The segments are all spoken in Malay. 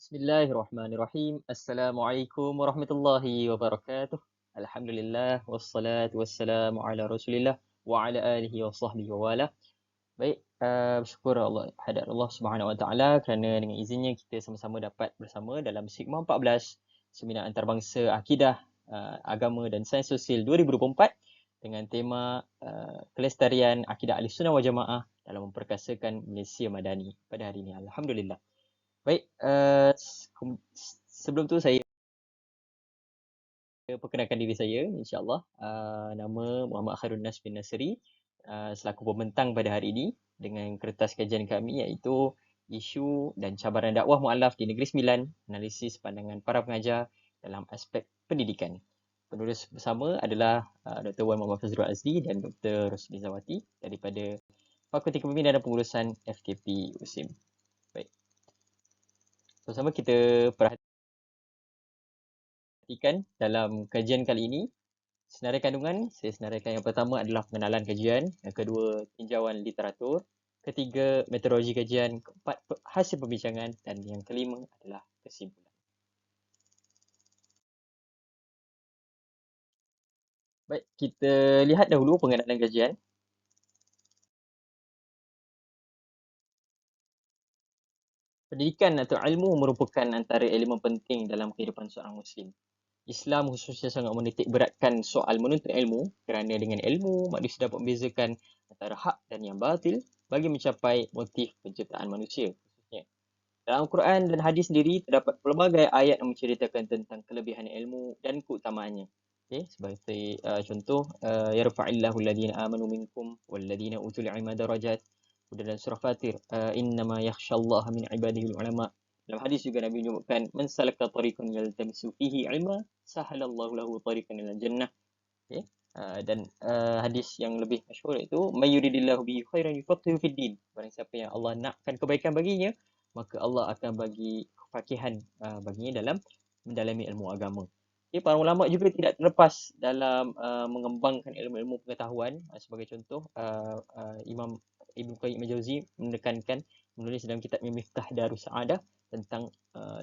Bismillahirrahmanirrahim. Assalamualaikum warahmatullahi wabarakatuh. Alhamdulillah wassalatu wassalamu ala Rasulillah wa ala alihi wa sahbihi wa wala. Baik, bersyukur Allah hadrat Allah Subhanahu wa taala kerana dengan izinnya kita sama-sama dapat bersama dalam Sigma 14 Seminar Antarabangsa Akidah, Agama dan Sains Sosial 2024 dengan tema Kelestarian Akidah Ahlussunnah wal Jamaah dalam memperkasakan Malaysia Madani pada hari ini. Alhamdulillah. Baik, sebelum tu saya perkenalkan diri saya, insyaAllah. Nama Muhammad Khairul Nas bin Nasri, selaku pembentang pada hari ini dengan kertas kajian kami iaitu isu dan cabaran dakwah mu'alaf di Negeri Sembilan, analisis pandangan para pengajar dalam aspek pendidikan. Penulis bersama adalah Dr. Wan Muhammad Fazrul Azli dan Dr. Rosli Zawati daripada Fakulti Kepimpinan dan Pengurusan FKP USIM. Baik. Bersama kita perhatikan dalam kajian kali ini, senarai kandungan, saya senaraikan yang pertama adalah pengenalan kajian, yang kedua tinjauan literatur, ketiga metodologi kajian, keempat hasil perbincangan dan yang kelima adalah kesimpulan. Baik, kita lihat dahulu pengenalan kajian. Pendidikan atau ilmu merupakan antara elemen penting dalam kehidupan seorang Muslim. Islam khususnya sangat menitik beratkan soal menuntut ilmu kerana dengan ilmu manusia dapat membezakan antara hak dan yang batil bagi mencapai motif penciptaan manusia khususnya. Dalam Quran dan hadis sendiri terdapat pelbagai ayat yang menceritakan tentang kelebihan ilmu dan keutamaannya. Okay, sebagai contoh, yarfa'illahu alladhina amanu minkum walladhina utul ilma darajat. Dalam surah Fatir, innama yakhshallaha min ibadihi ulama. Dalam hadis juga Nabi menyebutkan man salaka tariqan yaltamisu fihi ilma sahalallahu lahu tariqan ilal jannah. Okay. Dan hadis yang lebih masyhur itu mayyuridillahu bihi khairan yufaqihu fid din. Barang siapa yang Allah nakkan kebaikan baginya, maka Allah akan bagi kefakihan baginya dalam mendalami ilmu agama. Okay, para ulama juga tidak terlepas dalam mengembangkan ilmu-ilmu pengetahuan. Sebagai contoh, Imam Ibn Qayyim Al-Jauzi menekankan menulis dalam kitab Miftah Darus Sa'adah tentang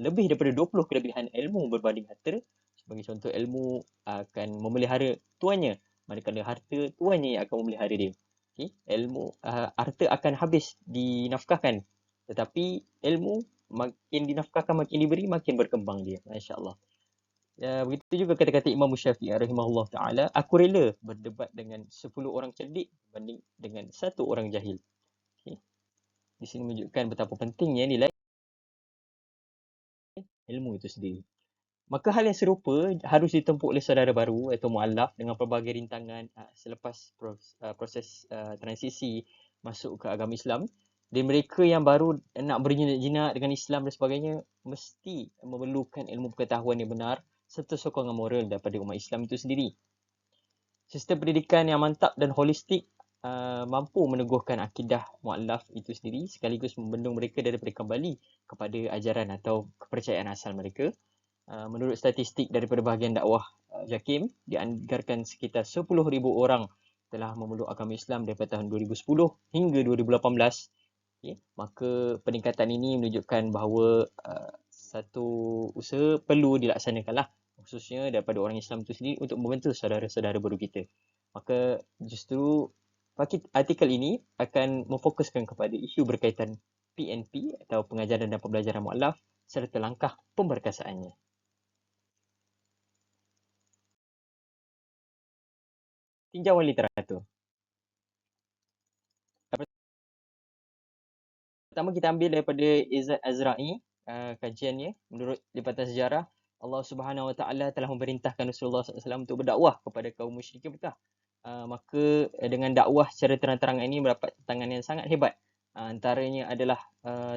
lebih daripada 20 kelebihan ilmu berbanding harta. Sebagai contoh, ilmu akan memelihara tuannya, manakala harta tuannya yang akan memelihara dia. Okay? Ilmu, harta akan habis dinafkahkan, tetapi ilmu makin dinafkahkan, makin diberi, makin berkembang dia. Masya-Allah. Begitu juga kata-kata Imam Syafi'i rahimahullah taala, aku rela berdebat dengan 10 orang cerdik berbanding dengan satu orang jahil. Okay. Di sini menunjukkan betapa pentingnya nilai ilmu itu sendiri. Maka hal yang serupa harus ditempuh oleh saudara baru atau mualaf dengan pelbagai rintangan selepas proses transisi masuk ke agama Islam. Dan mereka yang baru nak berjinak-jinak dengan Islam dan sebagainya mesti memerlukan ilmu pengetahuan yang benar serta sokongan moral daripada umat Islam itu sendiri. Sistem pendidikan yang mantap dan holistik mampu meneguhkan akidah mualaf itu sendiri sekaligus membendung mereka daripada kembali kepada ajaran atau kepercayaan asal mereka. Menurut statistik daripada bahagian dakwah JAKIM, dianggarkan sekitar 10,000 orang telah memeluk agama Islam daripada tahun 2010 hingga 2018. Okay. Maka peningkatan ini menunjukkan bahawa satu usaha perlu dilaksanakanlah, khususnya daripada orang Islam itu sendiri untuk membantu saudara-saudara baru kita. Maka justru artikel ini akan memfokuskan kepada isu berkaitan PNP atau pengajaran dan pembelajaran mualaf serta langkah pemberkasaannya. Tinjauan literatur. Pertama kita ambil daripada Izzat Azra'i, kajiannya. Menurut lipatan sejarah, Allah Subhanahu Wa Taala telah memerintahkan Rasulullah SAW untuk berdakwah kepada kaum musyrikin Mekah. Maka dengan dakwah secara terang-terangan ini mendapat tantangan yang sangat hebat. Antaranya adalah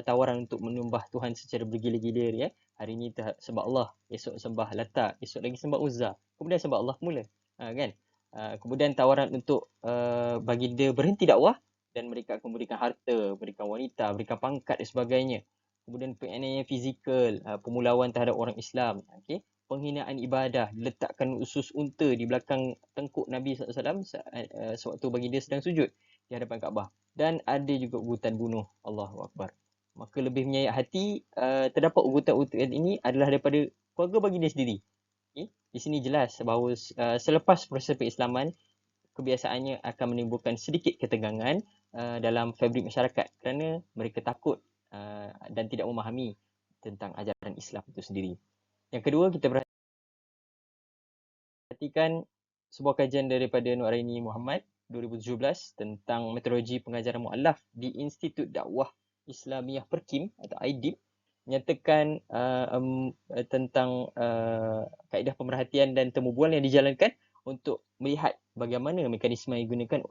tawaran untuk menyembah Tuhan secara bergila-gila ya. Hari ini sembah Allah, esok sembah Lata, esok lagi sembah Uzza, kemudian sembah Allah pula. Kan? Kemudian tawaran untuk baginda berhenti dakwah dan mereka akan memberikan harta, berikan wanita, berikan pangkat dan sebagainya. Kemudian penganiayaan fizikal, pemulauan terhadap orang Islam, okey. Penghinaan ibadah, letakkan usus unta di belakang tengkuk Nabi SAW sewaktu baginda sedang sujud di hadapan Kaabah. Dan ada juga ugutan bunuh. Allahu Akbar. Maka lebih menyayat hati terdapat ugutan-ugutan ini adalah daripada keluarga baginda sendiri. Okay? Di sini jelas bahawa selepas proses perislaman, kebiasaannya akan menimbulkan sedikit ketegangan dalam fabrik masyarakat kerana mereka takut dan tidak memahami tentang ajaran Islam itu sendiri. Yang kedua, kita perhatikan sebuah kajian daripada Nuraini Muhammad 2017 tentang metodologi pengajaran mu'allaf di Institut Dakwah Islamiyah Perkim atau IDIP, menyatakan tentang kaedah pemerhatian dan temu bual yang dijalankan untuk melihat bagaimana mekanisme yang digunakan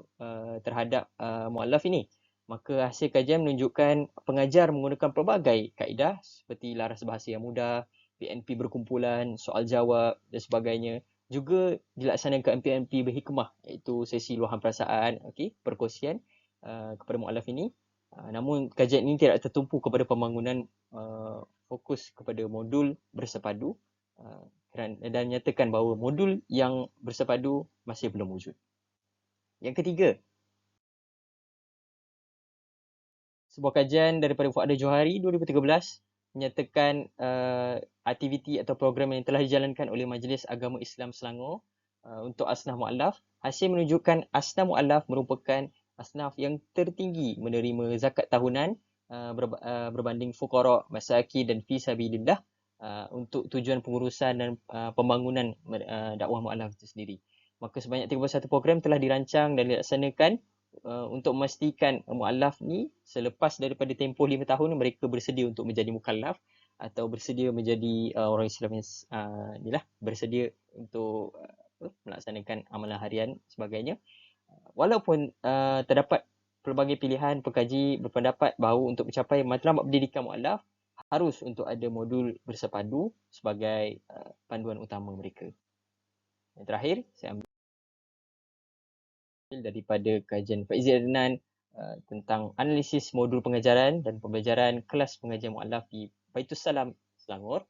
terhadap mu'allaf ini. Maka hasil kajian menunjukkan pengajar menggunakan pelbagai kaedah seperti laras bahasa yang mudah, PNP berkumpulan, soal jawab dan sebagainya. Juga dilaksanakan MPMP berhikmah, iaitu sesi luahan perasaan, perkongsian kepada mu'allaf ini. Namun kajian ini tidak tertumpu kepada pembangunan fokus kepada modul bersepadu dan nyatakan bahawa modul yang bersepadu masih belum wujud. Yang ketiga, sebuah kajian daripada Fuad Johari 2013 menyatakan aktiviti atau program yang telah dijalankan oleh Majlis Agama Islam Selangor untuk asnaf mu'allaf. Hasil menunjukkan asnaf mu'allaf merupakan asnaf yang tertinggi menerima zakat tahunan berbanding fuqara, masakin dan fi sabilillah untuk tujuan pengurusan dan pembangunan dakwah mu'allaf itu sendiri. Maka sebanyak 31 program telah dirancang dan dilaksanakan untuk memastikan mu'allaf ni selepas daripada tempoh 5 tahun mereka bersedia untuk menjadi mukallaf atau bersedia menjadi orang Islam yang bersedia untuk melaksanakan amalan harian sebagainya. Walaupun terdapat pelbagai pilihan, pengkaji berpendapat bahawa untuk mencapai matlamat pendidikan mu'allaf harus untuk ada modul bersepadu sebagai panduan utama mereka. Yang terakhir, saya ambil daripada kajian Faizi Adnan tentang analisis modul pengajaran dan pembelajaran kelas pengajian mu'allaf di Baitus Salam Selangor,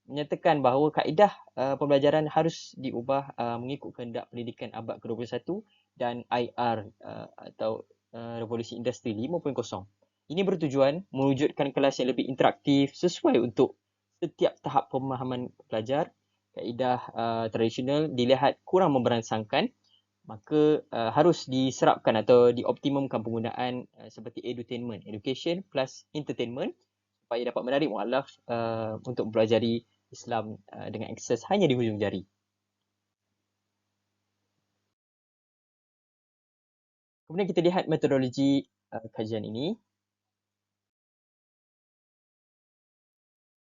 menyatakan bahawa kaedah pembelajaran harus diubah mengikut kehendak pendidikan abad ke-21 dan IR atau Revolusi Industri 5.0. Ini bertujuan mewujudkan kelas yang lebih interaktif sesuai untuk setiap tahap pemahaman pelajar. Kaedah tradisional dilihat kurang memberangsangkan, maka harus diserapkan atau dioptimumkan penggunaan seperti edutainment, education plus entertainment supaya dapat menarik mu'allaf untuk mempelajari Islam dengan akses hanya di hujung jari. Kemudian kita lihat metodologi kajian ini.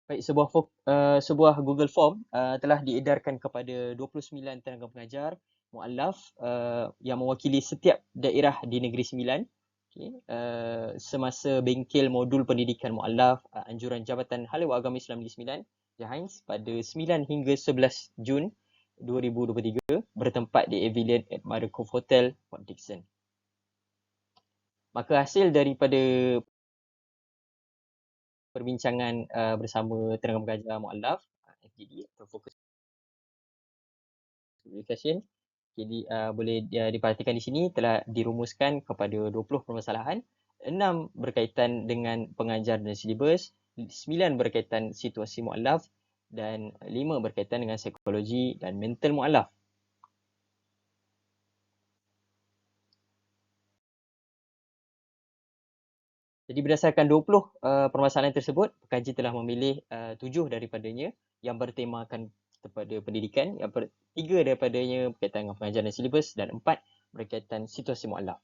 Baik, sebuah Google Form telah diedarkan kepada 29 tenaga pengajar mu'allaf yang mewakili setiap daerah di Negeri Sembilan. Semasa bengkel modul pendidikan mu'allaf anjuran Jabatan Hal-Ehwal Agama Islam Negeri Sembilan, Jahains, pada 9 hingga 11 Jun 2023 bertempat di Avillion at Maracove Hotel, Port Dickson. Maka hasil daripada perbincangan bersama tenaga pengajar mu'allaf FGD atau Fokus Education, jadi boleh diperhatikan di sini telah dirumuskan kepada 20 permasalahan, 6 berkaitan dengan pengajar dan silibus, 9 berkaitan situasi mu'allaf dan 5 berkaitan dengan psikologi dan mental mu'allaf. Jadi berdasarkan 20 permasalahan tersebut, pengkaji telah memilih 7 daripadanya yang bertemakan kepada pendidikan, yang 3 daripadanya berkaitan dengan pengajaran dan silibus dan 4 berkaitan situasi mu'allaf.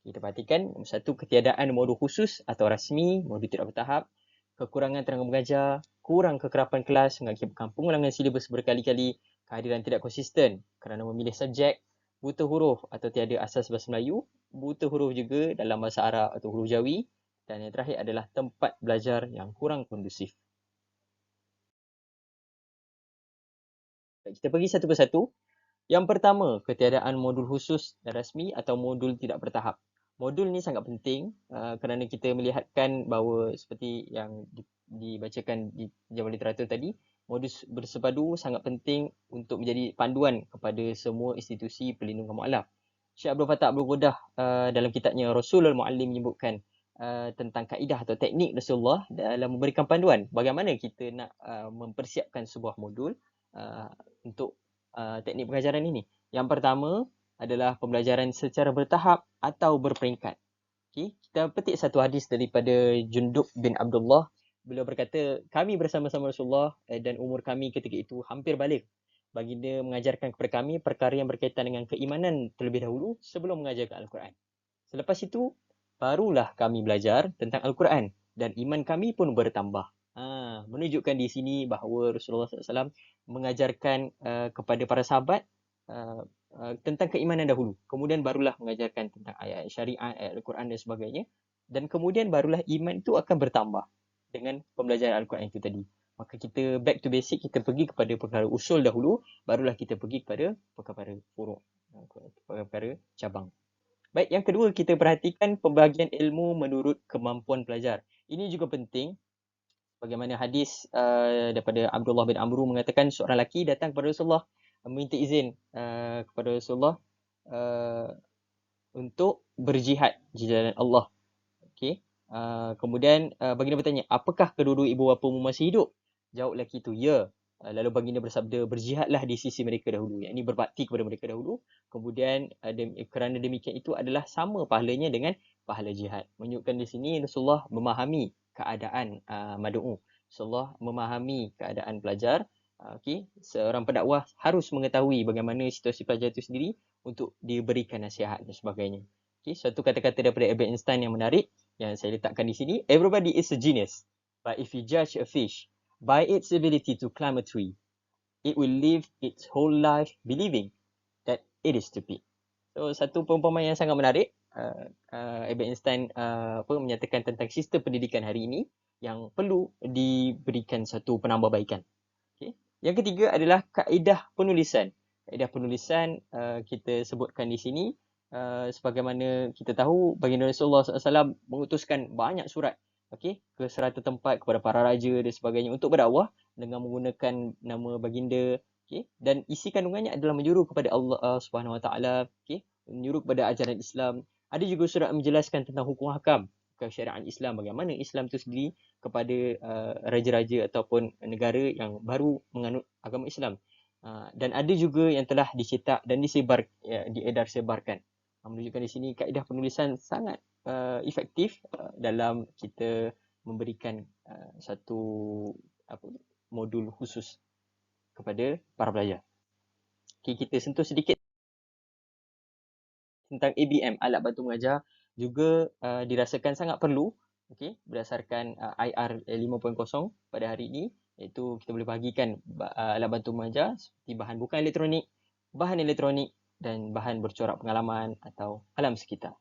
Kita perhatikan, nombor 1, ketiadaan modul khusus atau rasmi, modul tidak bertahap, kekurangan tenaga mengajar, kurang kekerapan kelas mengakibatkan pengulangan silibus berkali-kali, kehadiran tidak konsisten kerana memilih subjek, buta huruf atau tiada asas bahasa Melayu, buta huruf juga dalam bahasa Arab atau huruf Jawi, dan yang terakhir adalah tempat belajar yang kurang kondusif. Kita pergi satu persatu. Yang pertama, ketiadaan modul khusus dan rasmi atau modul tidak bertahap. Modul ni sangat penting kerana kita melihatkan bahawa seperti yang dibacakan di jawapan literatur tadi, modul bersepadu sangat penting untuk menjadi panduan kepada semua institusi perlindungan mu'allaf. Syekh Abdul Fattah Abdul Ghudah dalam kitabnya Rasulul Muallim menyebutkan tentang kaedah atau teknik Rasulullah dalam memberikan panduan bagaimana kita nak mempersiapkan sebuah modul uh, untuk teknik pengajaran ini. Yang pertama adalah pembelajaran secara bertahap atau berperingkat. Okay. Kita petik satu hadis daripada Jundub bin Abdullah. Beliau berkata, kami bersama-sama Rasulullah dan umur kami ketika itu hampir balik. Baginda mengajarkan kepada kami perkara yang berkaitan dengan keimanan terlebih dahulu sebelum mengajarkan Al-Quran. Selepas itu, barulah kami belajar tentang Al-Quran dan iman kami pun bertambah. Menunjukkan di sini bahawa Rasulullah SAW mengajarkan kepada para sahabat tentang keimanan dahulu. Kemudian barulah mengajarkan tentang ayat syariat, ayat Al-Quran dan sebagainya. Dan kemudian barulah iman itu akan bertambah dengan pembelajaran Al-Quran itu tadi. Maka kita back to basic, kita pergi kepada perkara usul dahulu, barulah kita pergi kepada perkara furuk, perkara cabang. Baik, yang kedua kita perhatikan pembahagian ilmu menurut kemampuan pelajar. Ini juga penting. Bagaimana hadis daripada Abdullah bin Amru mengatakan seorang lelaki datang kepada Rasulullah meminta izin kepada Rasulullah untuk berjihad di jalan Allah. Okey. Kemudian baginda bertanya, apakah kedua-dua ibu bapamu masih hidup? Jawab lelaki itu, ya. Lalu baginda bersabda, berjihadlah di sisi mereka dahulu. Yang ini berbakti kepada mereka dahulu. Kemudian kerana demikian itu adalah sama pahalanya dengan pahala jihad. Menunjukkan di sini Rasulullah memahami keadaan madu'u. Rasulullah memahami keadaan pelajar. Okey, seorang pendakwah harus mengetahui bagaimana situasi pelajar itu sendiri untuk diberikan nasihat dan sebagainya. Okey, satu kata-kata daripada Albert Einstein yang menarik yang saya letakkan di sini, everybody is a genius, but if you judge a fish by its ability to climb a tree, it will live its whole life believing that it is stupid. So, satu perumpamaan yang sangat menarik. Albert Einstein menyatakan tentang sistem pendidikan hari ini yang perlu diberikan satu penambahbaikan. Okay. Yang ketiga adalah kaedah penulisan. Kaedah penulisan kita sebutkan di sini. Sebagaimana kita tahu, baginda Rasulullah SAW mengutuskan banyak surat ke serata tempat kepada para raja dan sebagainya untuk berdakwah dengan menggunakan nama baginda. Dan isi kandungannya adalah menyuruh kepada Allah Subhanahu Wa Taala, menyuruh kepada ajaran Islam. Ada juga surat menjelaskan tentang hukum hakam kesyariatan Islam, bagaimana Islam itu sendiri kepada raja-raja ataupun negara yang baru menganut agama Islam. Dan ada juga yang telah dicetak dan diedar-sebarkan. Menunjukkan di sini kaedah penulisan sangat efektif dalam kita memberikan satu modul khusus kepada para pelajar. Okay, kita sentuh sedikit tentang ABM, alat bantu mengajar, juga dirasakan sangat perlu berdasarkan IR 5.0 pada hari ini, iaitu kita boleh bahagikan alat bantu mengajar seperti bahan bukan elektronik, bahan elektronik dan bahan bercorak pengalaman atau alam sekitar.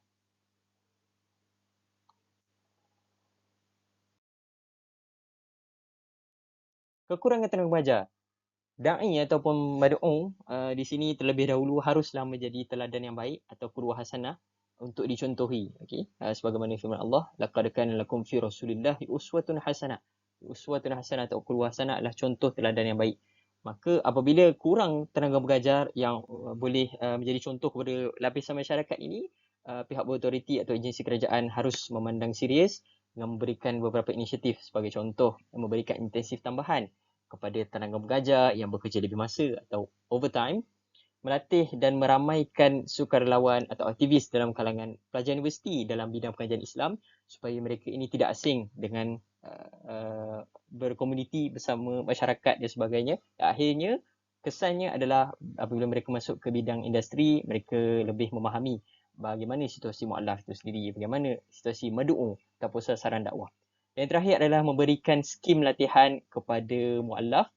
Kekurangan tenaga mengajar. Da'i ataupun mad'u di sini terlebih dahulu haruslah menjadi teladan yang baik atau qudwah hasanah untuk dicontohi. Sebagaimana firman Allah, laqad kana lakum fi rasulillahi uswatun hasanah. Uswatun hasanah atau qudwah hasanah adalah contoh teladan yang baik. Maka apabila kurang tenaga mengajar yang boleh menjadi contoh kepada lapisan masyarakat ini, pihak berautoriti atau agensi kerajaan harus memandang serius dengan memberikan beberapa inisiatif sebagai contoh, memberikan intensif tambahan kepada tenaga mengajar yang bekerja lebih masa atau overtime, melatih dan meramaikan sukarelawan atau aktivis dalam kalangan pelajar universiti dalam bidang pengajian Islam supaya mereka ini tidak asing dengan berkomuniti bersama masyarakat dan sebagainya. Akhirnya, kesannya adalah apabila mereka masuk ke bidang industri, mereka lebih memahami bagaimana situasi mu'alaf itu sendiri, bagaimana situasi madu'u ataupun sasaran dakwah. Yang terakhir adalah memberikan skim latihan kepada mu'alaf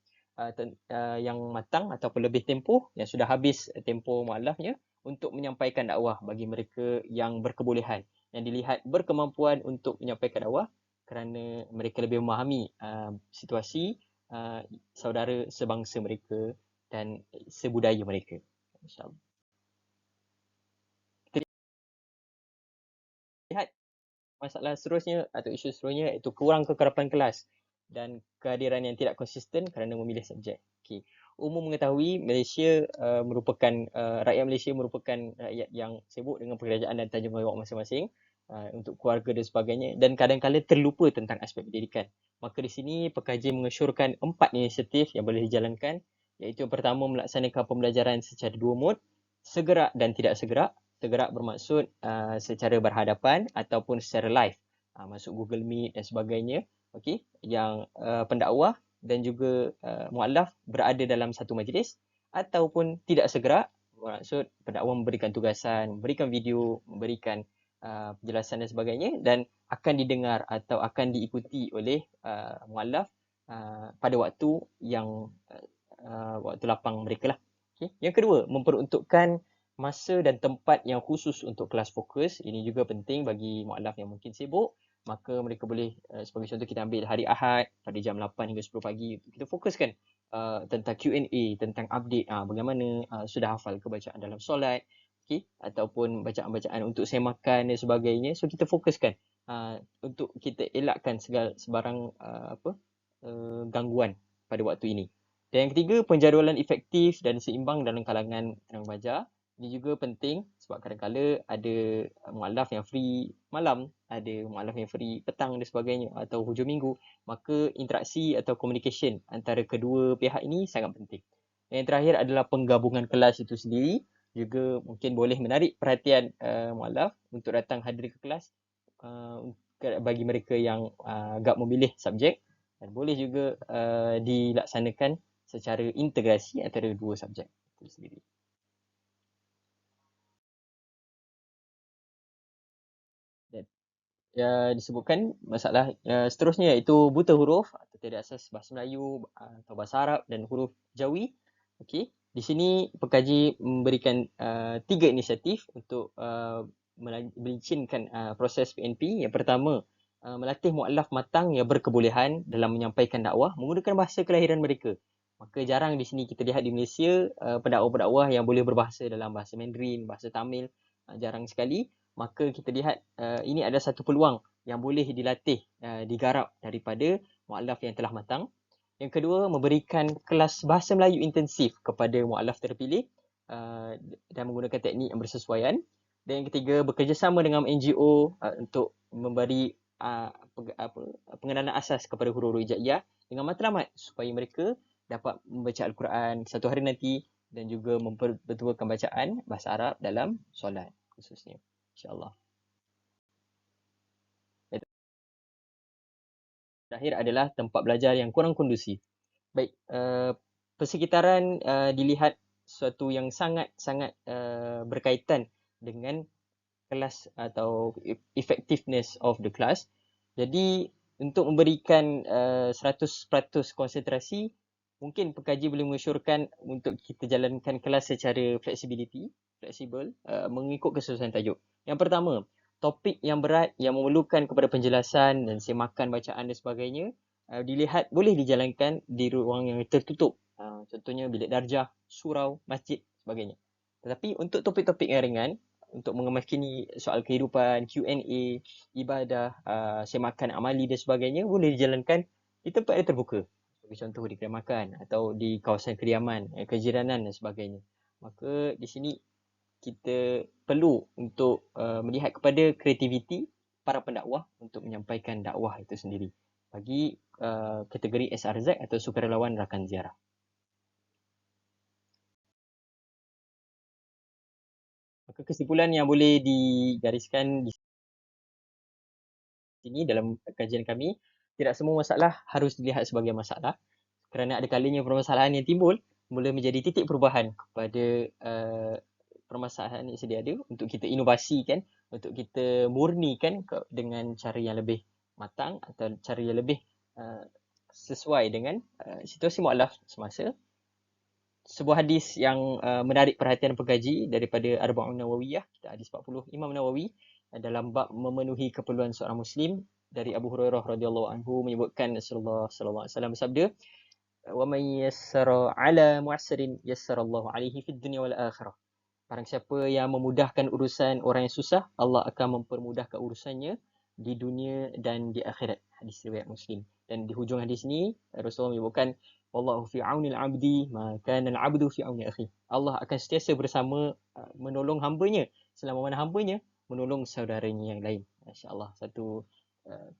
yang matang ataupun lebih tempoh, yang sudah habis tempoh mu'alafnya untuk menyampaikan dakwah bagi mereka yang berkebolehan, yang dilihat berkemampuan untuk menyampaikan dakwah kerana mereka lebih memahami situasi saudara sebangsa mereka dan sebudaya mereka. InsyaAllah. Kita lihat masalah seterusnya atau isu seterusnya, iaitu kurang kekerapan kelas dan kehadiran yang tidak konsisten kerana memilih subjek. Okay. Umum mengetahui Malaysia merupakan rakyat Malaysia merupakan rakyat yang sibuk dengan pekerjaan dan tanggungjawab masing-masing. untuk keluarga dan sebagainya, dan kadang-kadang terlupa tentang aspek pendidikan. Maka di sini pekaji mengesyorkan 4 inisiatif yang boleh dijalankan, iaitu yang pertama melaksanakan pembelajaran secara 2 mod, segerak dan tidak segerak. Segerak bermaksud secara berhadapan ataupun secara live, masuk Google Meet dan sebagainya. Okey, yang pendakwah dan juga muallaf berada dalam satu majlis, ataupun tidak segerak bermaksud pendakwah memberikan tugasan, memberikan video, memberikan penjelasan dan sebagainya, dan akan didengar atau akan diikuti oleh muallaf pada waktu yang waktu lapang mereka lah. Okay. Yang kedua, memperuntukkan masa dan tempat yang khusus untuk kelas fokus. Ini juga penting bagi muallaf yang mungkin sibuk. Maka mereka boleh, sebagai contoh kita ambil hari Ahad pada jam 8 hingga 10 pagi. Kita fokuskan tentang Q&A, tentang update bagaimana sudah hafal ke bacaan dalam solat, okay? Ataupun bacaan-bacaan untuk semakan dan sebagainya. So kita fokuskan untuk kita elakkan segala sebarang gangguan pada waktu ini. Dan yang ketiga, penjadualan efektif dan seimbang dalam kalangan tenaga mengajar. Ini juga penting sebab kadang-kadang ada muallaf yang free malam, ada muallaf yang free petang dan sebagainya, atau hujung minggu. Maka interaksi atau communication antara kedua pihak ini sangat penting. Yang terakhir adalah penggabungan kelas itu sendiri. Juga mungkin boleh menarik perhatian muallaf untuk datang hadir ke kelas bagi mereka yang agak memilih subjek, dan boleh juga dilaksanakan secara integrasi antara dua subjek itu sendiri. Dan disebutkan masalah seterusnya, iaitu buta huruf atau tidak asas bahasa Melayu atau bahasa Arab dan huruf Jawi. Okey, di sini pekaji memberikan 3 inisiatif untuk melichinkan proses PNP. Yang pertama, melatih muallaf matang yang berkebolehan dalam menyampaikan dakwah menggunakan bahasa kelahiran mereka. Maka jarang di sini kita lihat di Malaysia pendakwah-pendakwah yang boleh berbahasa dalam bahasa Mandarin, bahasa Tamil, jarang sekali. Maka kita lihat ini ada satu peluang yang boleh dilatih, digarap daripada muallaf yang telah matang. Yang kedua, memberikan kelas bahasa Melayu intensif kepada muallaf terpilih dan menggunakan teknik yang bersesuaian. Dan yang ketiga, bekerjasama dengan NGO untuk memberi pengenalan asas kepada huruf-huruf hijaiyah dengan matlamat supaya mereka dapat membaca Al-Quran satu hari nanti, dan juga memperbetualkan bacaan bahasa Arab dalam solat khususnya. InsyaAllah. Terakhir adalah tempat belajar yang kurang kondusif. Baik, persekitaran dilihat sesuatu yang sangat-sangat berkaitan dengan kelas atau effectiveness of the class. Jadi untuk memberikan 100% konsentrasi, mungkin pekaji boleh mengesyorkan untuk kita jalankan kelas secara fleksibel, mengikut kesesuaian tajuk. Yang pertama, topik yang berat yang memerlukan kepada penjelasan dan semakan bacaan dan sebagainya, dilihat boleh dijalankan di ruang yang tertutup. Contohnya bilik darjah, surau, masjid, sebagainya. Tetapi untuk topik-topik yang ringan, untuk mengemas-kini soal kehidupan, Q&A, ibadah, semakan amali dan sebagainya, boleh dijalankan di tempat yang terbuka. Sebagai contoh di kedai makan atau di kawasan kediaman, kejiranan dan sebagainya. Maka di sini kita perlu untuk melihat kepada kreativiti para pendakwah untuk menyampaikan dakwah itu sendiri bagi kategori SRZ atau sukarelawan rakan ziarah. Maka kesimpulan yang boleh digariskan di sini dalam kajian kami, tidak semua masalah harus dilihat sebagai masalah, kerana ada kalanya permasalahan yang timbul boleh menjadi titik perubahan kepada permasalahan yang sedia ada, untuk kita inovasikan, untuk kita murnikan dengan cara yang lebih matang atau cara yang lebih sesuai dengan situasi muallaf semasa. Sebuah hadis yang menarik perhatian pengkaji daripada Arba'un Nawawiyah, hadis 40 Imam Nawawi dalam bab memenuhi keperluan seorang muslim, dari Abu Hurairah radhiyallahu anhu menyebutkan Rasulullah sallallahu alaihi wasallam bersabda, "Wa may yassara 'ala mu'sirin yassarallahu 'alaihi fid dunya wal akhirah." Barang siapa yang memudahkan urusan orang yang susah, Allah akan mempermudahkan urusannya di dunia dan di akhirat. Hadis riwayat Muslim. Dan di hujung hadis ni Rasulullah menyebutkan, wallahu fi auni al-'abdi ma kana al-'abdu fi auni akhi. Allah akan sentiasa bersama menolong hambanya selama mana hambanya menolong saudaranya yang lain. Masya-Allah, satu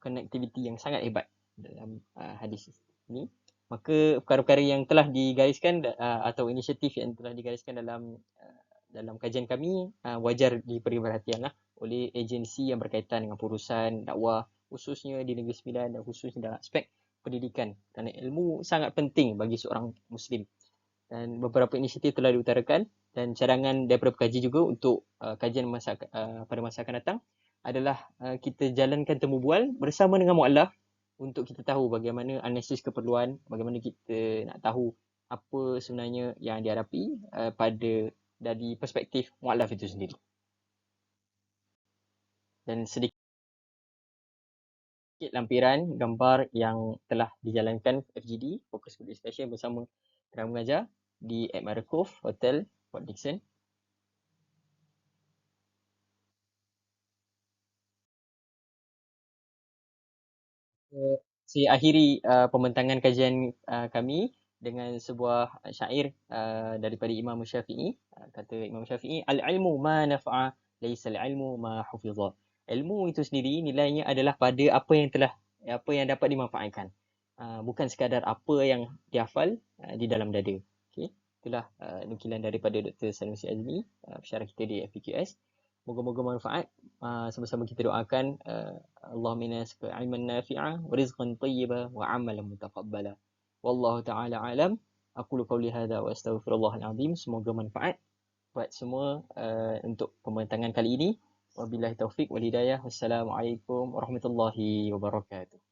connectivity yang sangat hebat dalam hadis ini. Maka perkara-perkara yang telah digariskan atau inisiatif yang telah digariskan dalam kajian kami wajar diberi perhatian lah oleh agensi yang berkaitan dengan perusahaan dakwah, khususnya di Negeri Sembilan dan khususnya dalam aspek pendidikan. Kerana ilmu sangat penting bagi seorang Muslim. Dan beberapa inisiatif telah diutarakan dan cadangan daripada pekaji juga untuk kajian pada masa akan datang adalah kita jalankan temu bual bersama dengan mualaf untuk kita tahu bagaimana analisis keperluan, bagaimana kita nak tahu apa sebenarnya yang dihadapi pada dari perspektif mualaf itu sendiri. Dan sedikit lampiran gambar yang telah dijalankan FGD, Fokus Group Discussion bersama Kerana Mengajar di Admiral Cove Hotel Port Dickson. Saya akhiri pembentangan kajian kami dengan sebuah syair daripada Imam Syafi'i. Kata Imam Syafi'i, al-ilmu ma naf'a, laisa al-ilmu ma hufidha. Ilmu itu sendiri nilainya adalah pada apa yang dapat dimanfaatkan. Bukan sekadar apa yang dihafal di dalam dada. Okey. Itulah nukilan daripada Dr. Sanusi Azmi, pensyarah kita di FPQS. Moga-moga manfaat. Sama-sama kita doakan Allahumma inna nas'aluka ilman nafi'a wa rizqan tayyiba wa amalan mutaqabbala. Wallahu taala alam. Aku qauli hadza wa astaghfirullahal azim. Semoga manfaat buat semua untuk pembentangan kali ini. Wabillahi taufik wal hidayah. Wassalamualaikum warahmatullahi wabarakatuh.